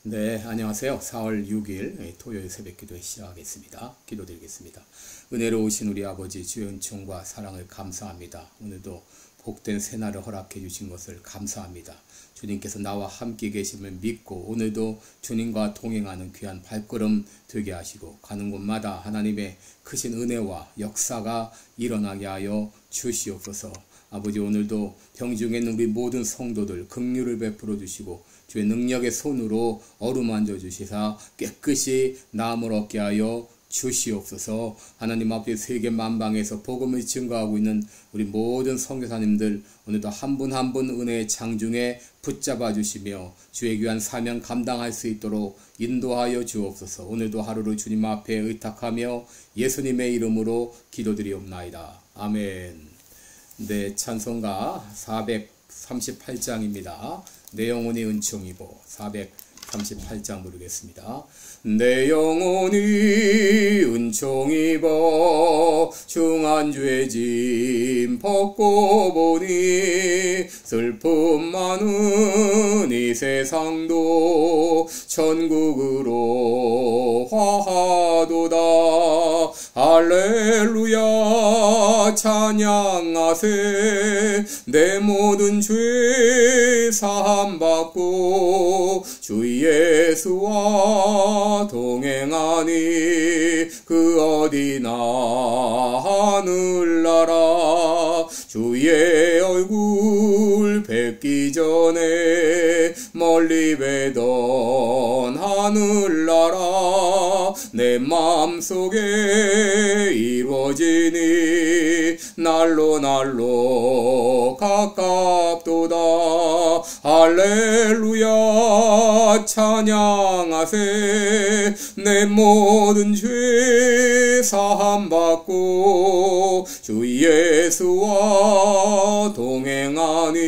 네, 안녕하세요. 4월 6일 토요일 새벽기도 시작하겠습니다. 기도드리겠습니다. 은혜로우신 우리 아버지 주의 은총과 사랑을 감사합니다. 오늘도 복된 새날을 허락해 주신 것을 감사합니다. 주님께서 나와 함께 계심을 믿고 오늘도 주님과 동행하는 귀한 발걸음 되게 하시고 가는 곳마다 하나님의 크신 은혜와 역사가 일어나게 하여 주시옵소서. 아버지, 오늘도 병중에 있는 우리 모든 성도들 긍휼을 베풀어 주시고 주의 능력의 손으로 어루만져 주시사 깨끗이 나음을 얻게 하여 주시옵소서. 하나님 앞에 세계 만방에서 복음을 증거하고 있는 우리 모든 선교사님들 오늘도 한 분 한 분 은혜의 장중에 붙잡아 주시며 주의 귀한 사명 감당할 수 있도록 인도하여 주옵소서. 오늘도 하루를 주님 앞에 의탁하며 예수님의 이름으로 기도드리옵나이다. 아멘. 네, 찬송가 438장입니다. 내 영혼이 은총이보 438장 부르겠습니다. 내 영혼이 은총이보 중한 죄 짐 벗고 보니 슬픔 많은 이 세상도 천국으로 화하도다. 할렐루야 찬양하세. 내 모든 죄 사함받고 주 예수와 동행하니 그 어디나 하늘나라. 주의 얼굴 뵙기 전에 멀리 뵈던 하늘나라 내 마음속에 이루어지니 날로 날로 가깝도다. 할렐루야 찬양하세. 내 모든 죄 사함받고 주 예수와 동행하니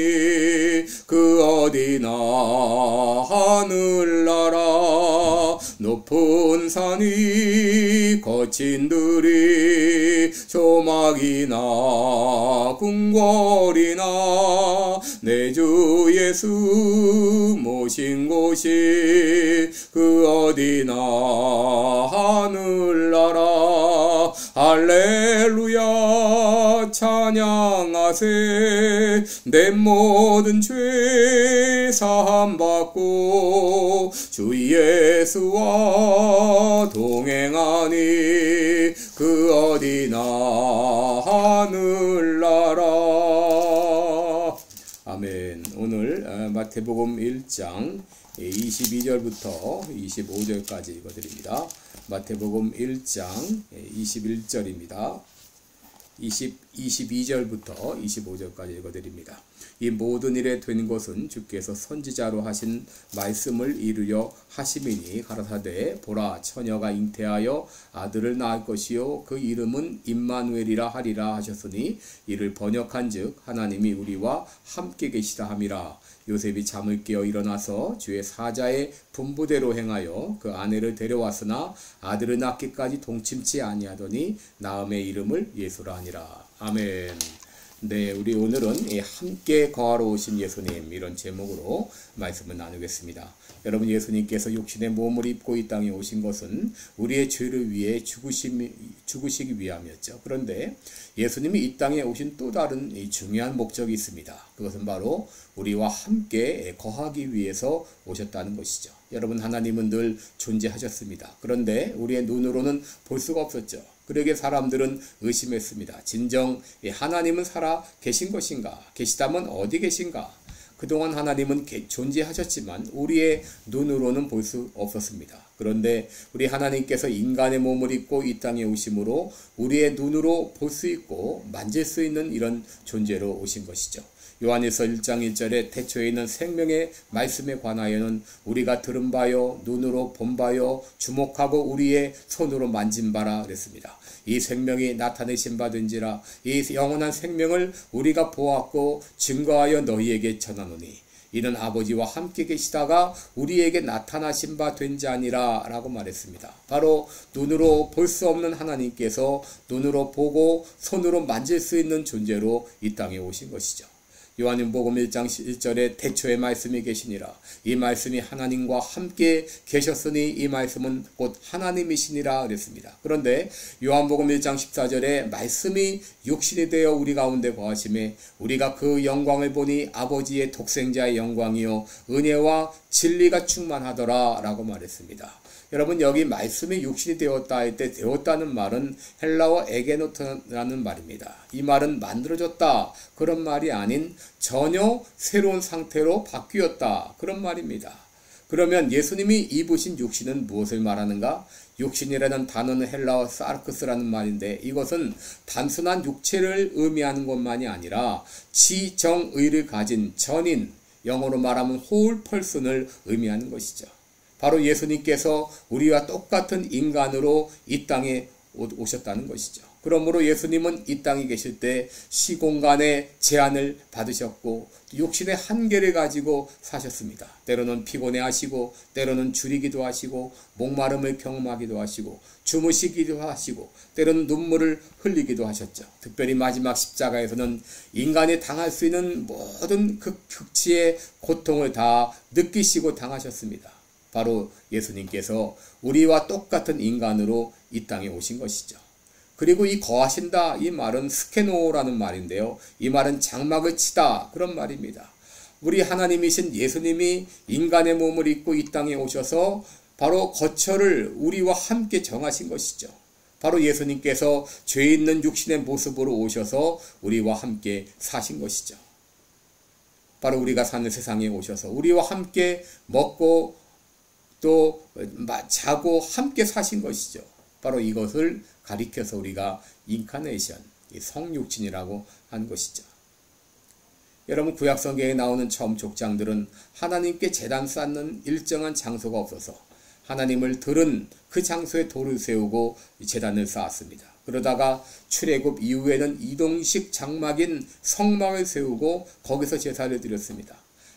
그 어디나 하늘나라. 높은 산이 거친 들이 조막이나 궁궐이나 내 주 예수 모신 곳이 그 어디나 하늘나라. 할렐루야 찬양하세. 내 모든 죄 사함받고 주 예수와 동행하니 그 어디나 하늘나라. 아멘. 오늘 마태복음 1장 22절부터 25절까지 읽어드립니다. 마태복음 1장 21절입니다. 22절부터 25절까지 읽어드립니다. 이 모든 일에 된 것은 주께서 선지자로 하신 말씀을 이루려 하심이니 가라사대 보라 처녀가 잉태하여 아들을 낳을 것이요 그 이름은 임마누엘이라 하리라 하셨으니 이를 번역한즉 하나님이 우리와 함께 계시다 함이라. 요셉이 잠을 깨어 일어나서 주의 사자의 분부대로 행하여 그 아내를 데려왔으나 아들을 낳기까지 동침치 아니하더니 낳음의 이름을 예수라 하니라. 아멘. 네, 우리 오늘은 함께 거하러 오신 예수님 이런 제목으로 말씀을 나누겠습니다. 여러분, 예수님께서 육신의 몸을 입고 이 땅에 오신 것은 우리의 죄를 위해 죽으시기 위함이었죠. 그런데 예수님이 이 땅에 오신 또 다른 중요한 목적이 있습니다. 그것은 바로 우리와 함께 거하기 위해서 오셨다는 것이죠. 여러분, 하나님은 늘 존재하셨습니다. 그런데 우리의 눈으로는 볼 수가 없었죠. 그러게 사람들은 의심했습니다. 진정 하나님은 살아 계신 것인가? 계시다면 어디 계신가? 그동안 하나님은 존재하셨지만 우리의 눈으로는 볼 수 없었습니다. 그런데 우리 하나님께서 인간의 몸을 입고 이 땅에 오심으로 우리의 눈으로 볼 수 있고 만질 수 있는 이런 존재로 오신 것이죠. 요한일서 1장 1절에 태초에 있는 생명의 말씀에 관하여는 우리가 들은 바요 눈으로 본 바요 주목하고 우리의 손으로 만진 바라 그랬습니다. 이 생명이 나타내신 바된지라 이 영원한 생명을 우리가 보았고 증거하여 너희에게 전하노니 이는 아버지와 함께 계시다가 우리에게 나타나신 바 된 자니라 라고 말했습니다. 바로 눈으로 볼 수 없는 하나님께서 눈으로 보고 손으로 만질 수 있는 존재로 이 땅에 오신 것이죠. 요한복음 1장 1절에 태초에 말씀이 계시니라. 이 말씀이 하나님과 함께 계셨으니 이 말씀은 곧 하나님이시니라 그랬습니다. 그런데 요한복음 1장 14절에 말씀이 육신이 되어 우리 가운데 거하심에 우리가 그 영광을 보니 아버지의 독생자의 영광이요 은혜와 진리가 충만하더라 라고 말했습니다. 여러분, 여기 말씀이 육신이 되었다 할 때 되었다는 말은 헬라어 에게노트라는 말입니다. 이 말은 만들어졌다 그런 말이 아닌 전혀 새로운 상태로 바뀌었다 그런 말입니다. 그러면 예수님이 입으신 육신은 무엇을 말하는가? 육신이라는 단어는 헬라어 사르크스라는 말인데 이것은 단순한 육체를 의미하는 것만이 아니라 지정의를 가진 전인, 영어로 말하면 whole person을 의미하는 것이죠. 바로 예수님께서 우리와 똑같은 인간으로 이 땅에 오셨다는 것이죠. 그러므로 예수님은 이 땅에 계실 때 시공간의 제한을 받으셨고 육신의 한계를 가지고 사셨습니다. 때로는 피곤해하시고 때로는 줄이기도 하시고 목마름을 경험하기도 하시고 주무시기도 하시고 때로는 눈물을 흘리기도 하셨죠. 특별히 마지막 십자가에서는 인간이 당할 수 있는 모든 극치의 고통을 다 느끼시고 당하셨습니다. 바로 예수님께서 우리와 똑같은 인간으로 이 땅에 오신 것이죠. 그리고 이 거하신다 이 말은 스케노라는 말인데요. 이 말은 장막을 치다 그런 말입니다. 우리 하나님이신 예수님이 인간의 몸을 입고 이 땅에 오셔서 바로 거처를 우리와 함께 정하신 것이죠. 바로 예수님께서 죄 있는 육신의 모습으로 오셔서 우리와 함께 사신 것이죠. 바로 우리가 사는 세상에 오셔서 우리와 함께 먹고 또 자고 함께 사신 것이죠. 바로 이것을 가리켜서 우리가 인카네이션, 성육신이라고 한 것이죠. 여러분, 구약성경에 나오는 처음 족장들은 하나님께 제단 쌓는 일정한 장소가 없어서 하나님을 들은 그 장소에 돌을 세우고 제단을 쌓았습니다. 그러다가 출애굽 이후에는 이동식 장막인 성막을 세우고 거기서 제사를 드렸습니다.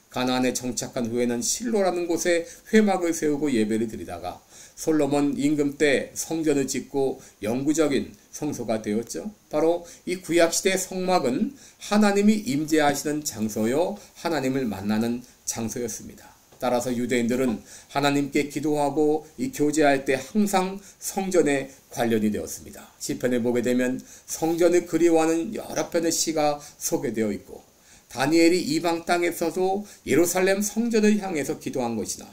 가나안에 정착한 후에는 실로라는 곳에 회막을 세우고 예배를 드리다가 솔로몬 임금 때 성전을 짓고 영구적인 성소가 되었죠. 바로 이 구약시대의 성막은 하나님이 임재하시는 장소요 하나님을 만나는 장소였습니다. 따라서 유대인들은 하나님께 기도하고 이 교제할 때 항상 성전에 관련이 되었습니다. 시편에 보게 되면 성전을 그리워하는 여러 편의 시가 소개되어 있고 다니엘이 이방 땅에서도 예루살렘 성전을 향해서 기도한 것이나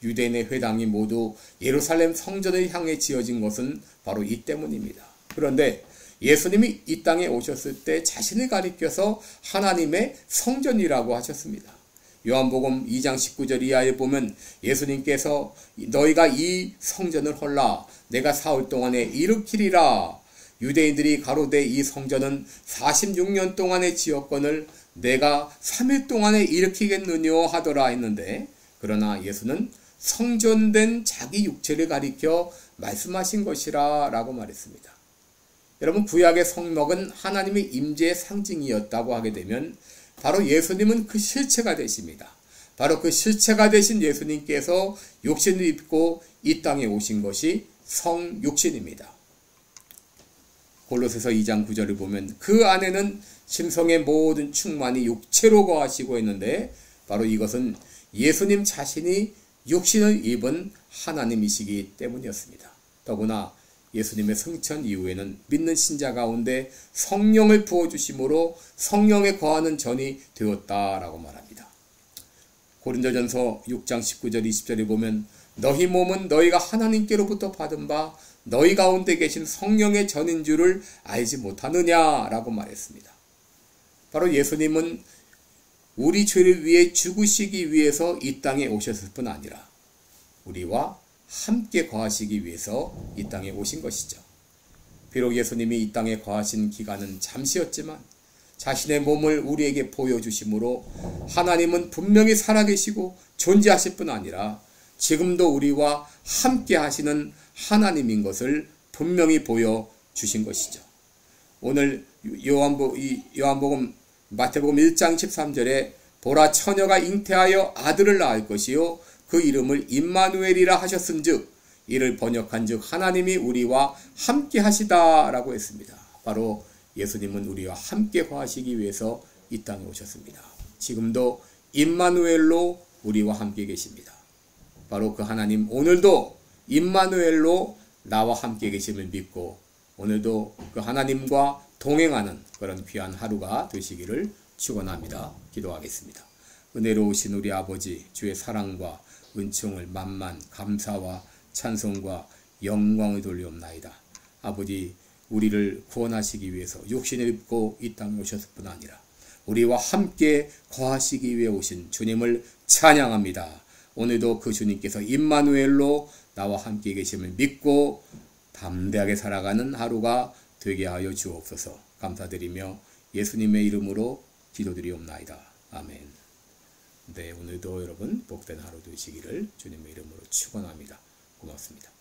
유대인의 회당이 모두 예루살렘 성전을 향해 지어진 것은 바로 이 때문입니다. 그런데 예수님이 이 땅에 오셨을 때 자신을 가리켜서 하나님의 성전이라고 하셨습니다. 요한복음 2장 19절 이하에 보면 예수님께서 너희가 이 성전을 헐라 내가 사흘 동안에 일으키리라. 유대인들이 가로되 이 성전은 46년 동안의 지역권을 내가 3일 동안에 일으키겠느냐 하더라 했는데 그러나 예수는 성전된 자기 육체를 가리켜 말씀하신 것이라 라고 말했습니다. 여러분, 구약의 성막은 하나님의 임재의 상징이었다고 하게 되면 바로 예수님은 그 실체가 되십니다. 바로 그 실체가 되신 예수님께서 육신을 입고 이 땅에 오신 것이 성육신입니다. 골로새서 2장 9절을 보면 그 안에는 심성의 모든 충만이 육체로 거하시고 있는데 바로 이것은 예수님 자신이 육신을 입은 하나님이시기 때문이었습니다. 더구나 예수님의 승천 이후에는 믿는 신자 가운데 성령을 부어주심으로 성령에 거하는 전이 되었다라고 말합니다. 고린도전서 6장 19절 20절에 보면 너희 몸은 너희가 하나님께로부터 받은 바 너희 가운데 계신 성령의 전인 줄을 알지 못하느냐라고 말했습니다. 바로 예수님은 우리 죄를 위해 죽으시기 위해서 이 땅에 오셨을 뿐 아니라 우리와 함께 거하시기 위해서 이 땅에 오신 것이죠. 비록 예수님이 이 땅에 거하신 기간은 잠시였지만 자신의 몸을 우리에게 보여주심으로 하나님은 분명히 살아계시고 존재하실 뿐 아니라 지금도 우리와 함께 하시는 하나님인 것을 분명히 보여주신 것이죠. 오늘 요한복음 마태복음 1장 13절에 보라 처녀가 잉태하여 아들을 낳을 것이요 그 이름을 임마누엘이라 하셨은즉 이를 번역한즉 하나님이 우리와 함께 하시다라고 했습니다. 바로 예수님은 우리와 함께 거하시기 위해서 이 땅에 오셨습니다. 지금도 임마누엘로 우리와 함께 계십니다. 바로 그 하나님 오늘도 임마누엘로 나와 함께 계심을 믿고 오늘도 그 하나님과 동행하는 그런 귀한 하루가 되시기를 축원합니다. 기도하겠습니다. 은혜로우신 우리 아버지, 주의 사랑과 은총을 만만 감사와 찬송과 영광을 돌리옵나이다. 아버지, 우리를 구원하시기 위해서 육신을 입고 이 땅에 오셨을 뿐 아니라 우리와 함께 거하시기 위해 오신 주님을 찬양합니다. 오늘도 그 주님께서 임마누엘로 나와 함께 계심을 믿고 담대하게 살아가는 하루가 되게 하여 주옵소서. 감사드리며 예수님의 이름으로 기도드리옵나이다. 아멘. 네, 오늘도 여러분 복된 하루 되시기를 주님의 이름으로 축원합니다. 고맙습니다.